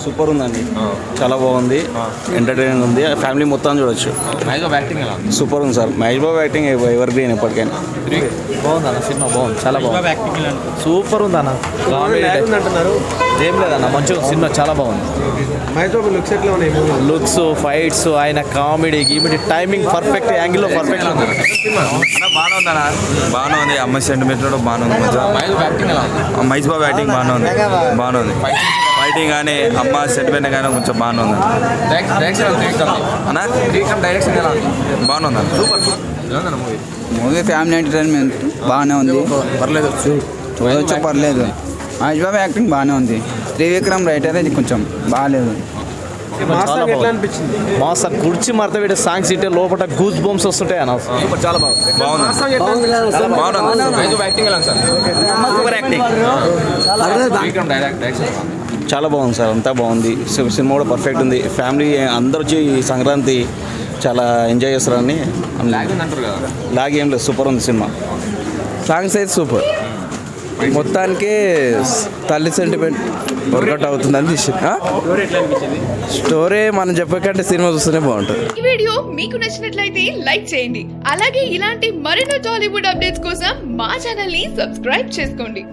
Super ఉందండి, చాలా బాగుంది, ఎంటర్టైనింగ్ ఉంది, ఫ్యామిలీ మొత్తం చూడొచ్చు. సూపర్ ఉంది sir, Mahesh Babu acting ever green ఎప్పటికైనా. బాగుంది అన్న, సినిమా బాగుంది, చాలా బాగుంది, సూపర్ ఉంది అన్న. ఏం లేదన్న, మంచిగా సినిమా చాలా బాగుంది. లుక్స్, ఫైట్స్, ఆయన కామెడీ టైమింగ్ పర్ఫెక్ట్, యాంగిల్లో పర్ఫెక్ట్ ఉంది. బాగానే ఉంది, అమ్మ సెంటిమెంట్ కూడా బాగానే ఉంది. మహేష్ బాబు యాక్టింగ్ బాగానే ఉంది. ఫైటింగ్ కానీ అమ్మ సెంటిమెంట్ కానీ కొంచెం బాగానే ఉంది బాగానే ఉంది. మూవీ ఫ్యామిలీ ఎంటర్టైన్మెంట్ బాగానే ఉంది, పర్లేదు, చూడవచ్చు, పర్లేదు. మహేష్ బాబు యాక్టింగ్ బాగానే ఉంది. త్రివిక్రమ్ రైటర్ ఇది కొంచెం బాగాలేదు. మాస్ కుర్చీ మరత వీడి సాంగ్స్ ఇట్టే లోపల గూస్ బంప్స్ వస్తుంటాయి అన్న. చాలా చాలా బాగుంది సార్, అంతా బాగుంది. సినిమా కూడా పర్ఫెక్ట్ ఉంది. ఫ్యామిలీ అందరూ వచ్చి ఈ సంక్రాంతి చాలా ఎంజాయ్ చేస్తారని. లాగ్ ఏం లేదు, సూపర్ ఉంది సినిమా. సాంగ్స్ అయితే సూపర్, మొత్తానికి తల్లి సెంటిమెంట్ వర్కౌట్ అవుతుందని తీసింది. స్టోరీ మనం చెప్పకంటే సినిమా చూస్తేనే బాగుంటుంది. ఈ వీడియో మీకు నచ్చినట్లయితే లైక్ చేయండి, అలాగే ఇలాంటి మరెన్నో టాలీవుడ్ అప్డేట్స్ కోసం మా ఛానల్ ని సబ్స్క్రైబ్ చేసుకోండి.